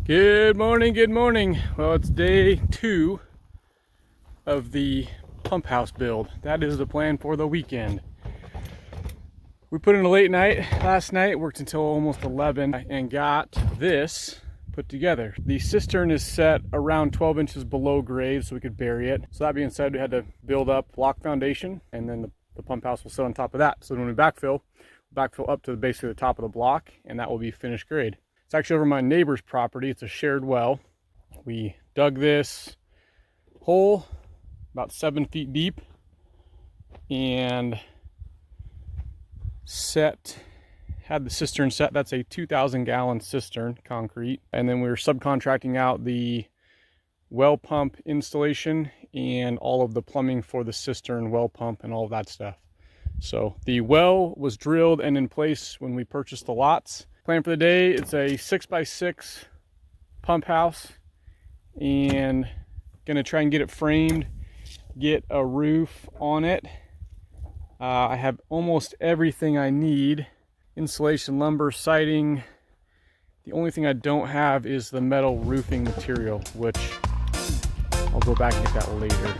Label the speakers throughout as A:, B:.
A: Good morning, good morning. Well, it's day 2 of the pump house build. That is the plan for the weekend. We put in a late night last night, worked until almost 11, and got this put together. The cistern is set around 12 inches below grade so we could bury it. So that being said, we had to build up block foundation, and then the pump house will sit on top of that. So when we backfill up to basically the top of the block, and that will be finished grade. It's actually over my neighbor's property. It's a shared well. We dug this hole about 7 feet deep and had the cistern set. That's a 2,000 gallon cistern, concrete. And then we were subcontracting out the well pump installation and all of the plumbing for the cistern, well pump, and all of that stuff. So the well was drilled and in place when we purchased the lots. Plan for the day, it's a 6x6 pump house, and gonna try and get it framed, get a roof on it. I have almost everything I need: insulation, lumber, siding. The only thing I don't have is the metal roofing material, which I'll go back and get that later.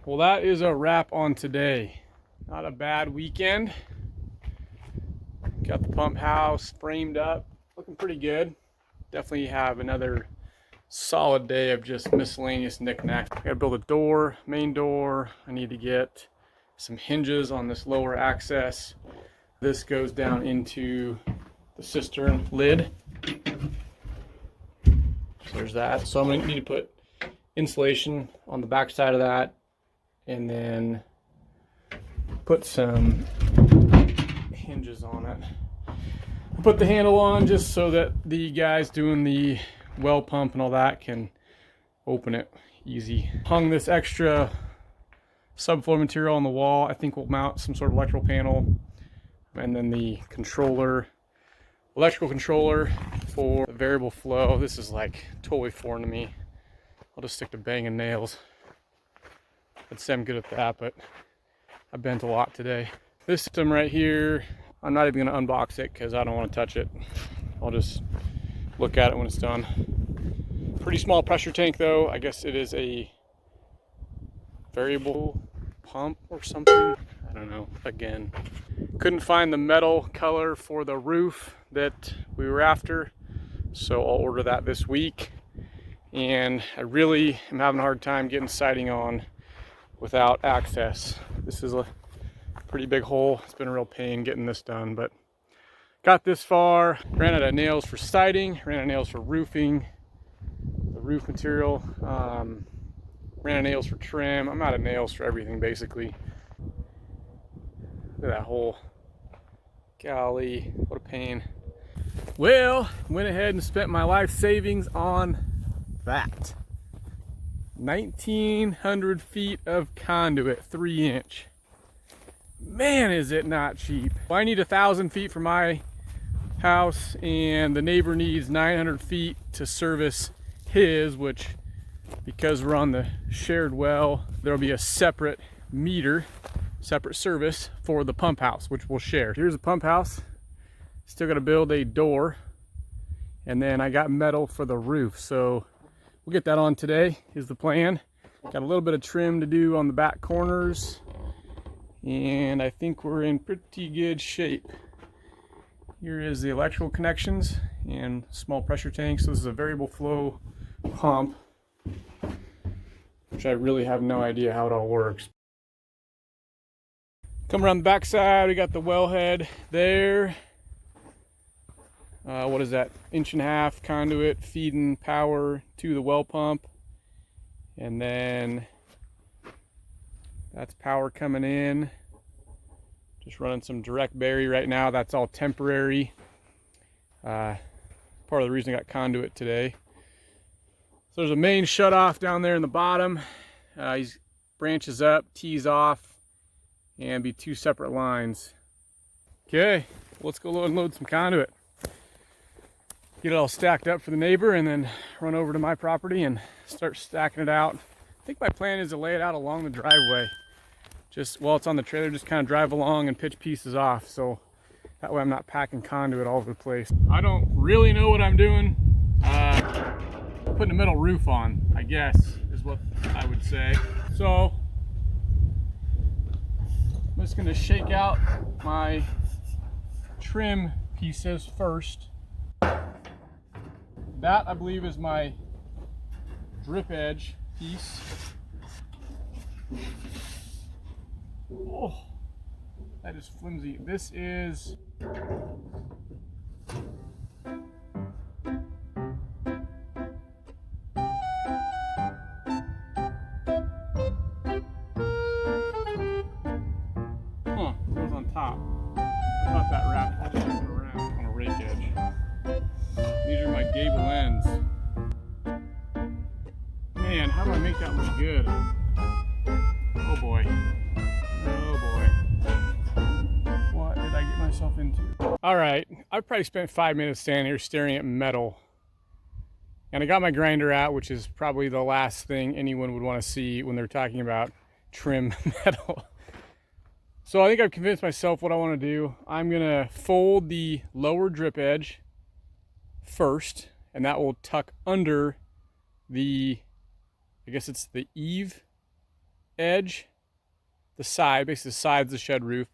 A: Well, that is a wrap on today. Not a bad weekend. Got the pump house framed up, looking pretty good. Definitely have another solid day of just miscellaneous knickknacks. I gotta build a door, main door. I need to get some hinges on this lower access. This goes down into the cistern lid. So there's that. So I'm going to need to put insulation on the back side of that, and then put some hinges on it. Put the handle on just so that the guys doing the well pump and all that can open it easy. Hung this extra subfloor material on the wall. I think we'll mount some sort of electrical panel, and then the controller, electrical controller for the variable flow. This is like totally foreign to me. I'll just stick to banging nails. I'd say I'm good at that, but I bent a lot today. This system right here, I'm not even going to unbox it because I don't want to touch it. I'll just look at it when it's done. Pretty small pressure tank though. I guess it is a variable pump or something. I don't know. Again, couldn't find the metal color for the roof that we were after, so I'll order that this week. And I really am having a hard time getting siding on without access. This is a pretty big hole. It's been a real pain getting this done, but got this far. Ran out of nails for siding, ran out of nails for roofing, the roof material, ran out of nails for trim. I'm out of nails for everything basically. Look at that hole. Golly, what a pain. Well, went ahead and spent my life savings on that. 1,900 feet of conduit, 3-inch. Man, is it not cheap. Well, I need 1,000 feet for my house, and the neighbor needs 900 feet to service his, which, because we're on the shared well, there'll be a separate meter, separate service for the pump house, which we'll share. Here's the pump house. Still got to build a door, and then I got metal for the roof, so we'll get that on today is the plan. Got a little bit of trim to do on the back corners, and I think we're in pretty good shape. Here is the electrical connections and small pressure tanks. So this is a variable flow pump, which I really have no idea how it all works. Come around the back side, we got the wellhead there. What is that? 1.5 inch conduit feeding power to the well pump. And then that's power coming in. Just running some direct bury right now. That's all temporary. Part of the reason I got conduit today. So there's a main shut off down there in the bottom. These branches up, tees off, and be 2 separate lines. Okay, let's go unload some conduit. Get it all stacked up for the neighbor, and then run over to my property and start stacking it out. I think my plan is to lay it out along the driveway. Just while it's on the trailer, just kind of drive along and pitch pieces off, so that way I'm not packing conduit all over the place. I don't really know what I'm doing. Putting a metal roof on, I guess, is what I would say. So I'm just gonna shake out my trim pieces first. That, I believe, is my drip edge piece. Oh, that is flimsy. This is goes on top. I thought that wrapped all the way around on a rake edge. These are my gable ends. Man, how do I make that look good? Oh boy. Oh boy. What did I get myself into? Alright, I've probably spent 5 minutes standing here staring at metal. And I got my grinder out, which is probably the last thing anyone would want to see when they're talking about trim metal. So I think I've convinced myself what I want to do. I'm going to fold the lower drip edge first, and that will tuck under the, I guess it's the eave edge, the side, basically the sides of the shed roof,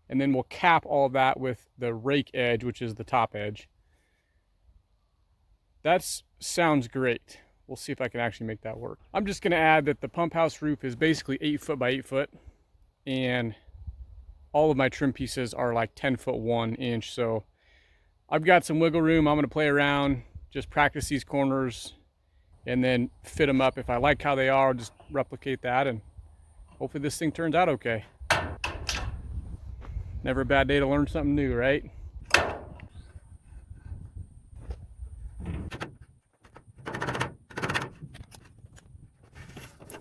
A: and then we'll cap all that with the rake edge, which is the top edge. That sounds great. We'll see if I can actually make that work. I'm just going to add that the pump house roof is basically 8 foot by 8 foot. and all of my trim pieces are like 10-foot 1 inch. So I've got some wiggle room. I'm gonna play around, just practice these corners, and then fit them up. If I like how they are, I'll just replicate that, and hopefully this thing turns out okay. Never a bad day to learn something new, right?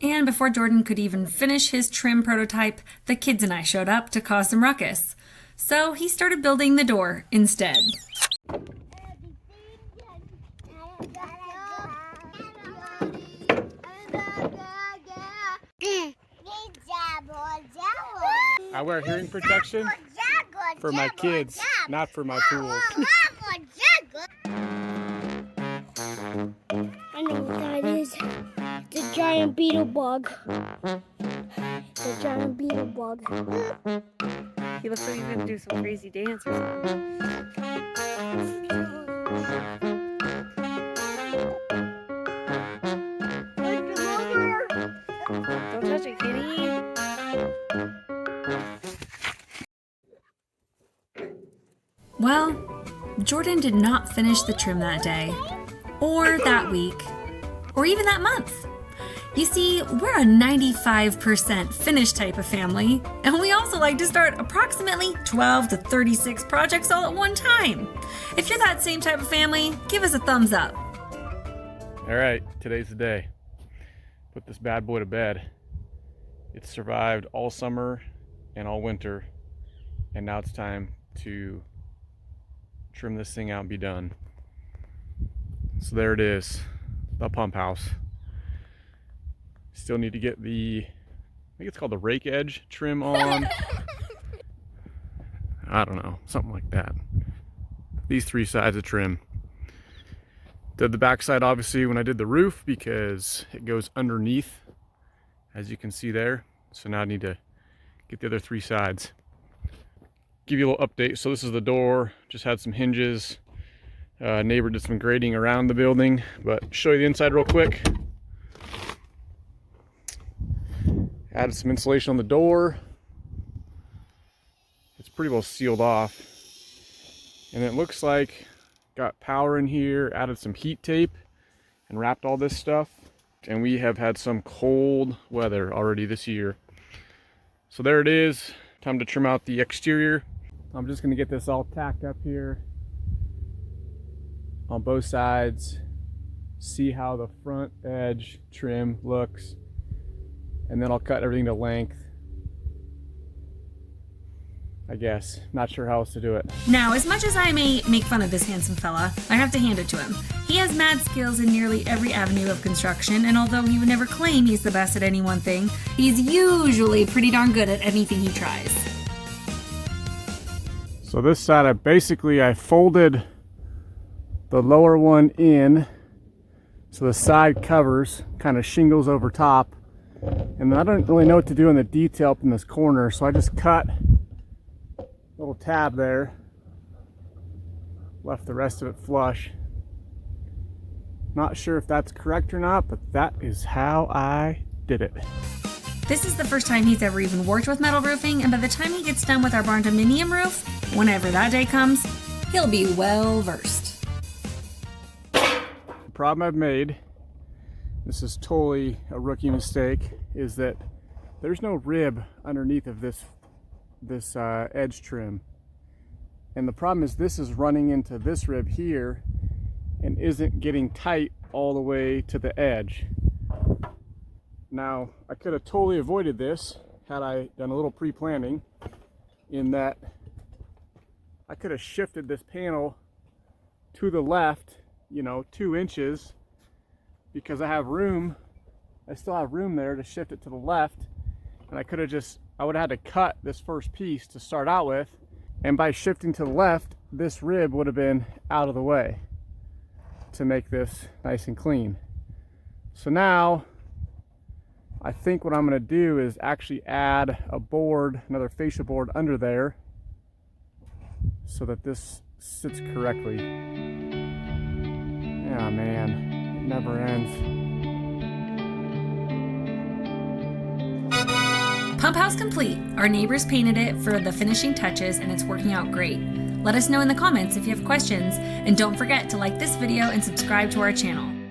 B: And before Jordan could even finish his trim prototype, the kids and I showed up to cause some ruckus. So he started building the door instead.
A: I wear hearing protection for my kids, not for my tools.
C: I know what that is. It's a giant beetle bug. It's a giant beetle bug.
D: He looks like he's gonna do some crazy dance or something. Don't touch it, kitty.
B: Well, Jordan did not finish the trim that day, or that week, or even that month. You see, we're a 95% finished type of family, and we also like to start approximately 12 to 36 projects all at one time. If you're that same type of family, give us a thumbs up.
A: All right, today's the day. Put this bad boy to bed. It's survived all summer and all winter, and now it's time to trim this thing out and be done. So there it is, the pump house. Still need to get the, I think it's called the rake edge trim on. I don't know, something like that. These 3 sides of trim. Did the back side obviously when I did the roof because it goes underneath, as you can see there. So now I need to get the other 3 sides. Give you a little update. So this is the door, just had some hinges. Neighbor did some grading around the building, but show you the inside real quick. Added some insulation on the door. It's pretty well sealed off. And it looks like got power in here, added some heat tape and wrapped all this stuff. And we have had some cold weather already this year. So there it is. Time to trim out the exterior. I'm just gonna get this all tacked up here on both sides. See how the front edge trim looks. And then I'll cut everything to length, I guess. Not sure how else to do it.
B: Now, as much as I may make fun of this handsome fella, I have to hand it to him. He has mad skills in nearly every avenue of construction, and although he would never claim he's the best at any one thing, he's usually pretty darn good at anything he tries.
A: So this side, I folded the lower one in, so the side covers, kind of shingles over top. And then I don't really know what to do in the detail up in this corner, so I just cut a little tab there, left the rest of it flush. Not sure if that's correct or not, but that is how I did it.
B: This is the first time he's ever even worked with metal roofing, and by the time he gets done with our Barndominium roof, whenever that day comes, he'll be well versed.
A: The problem I've made, this is totally a rookie mistake, is that there's no rib underneath of this edge trim. And the problem is this is running into this rib here and isn't getting tight all the way to the edge. Now, I could have totally avoided this had I done a little pre-planning, in that I could have shifted this panel to the left, 2 inches, because I have room. I still have room there to shift it to the left, and I would have had to cut this first piece to start out with, and by shifting to the left, this rib would have been out of the way to make this nice and clean. So now I think what I'm going to do is actually add a board, another fascia board under there, so that this sits correctly. Yeah, man, it never ends.
B: Pumphouse complete. Our neighbors painted it for the finishing touches and it's working out great. Let us know in the comments if you have questions, and don't forget to like this video and subscribe to our channel.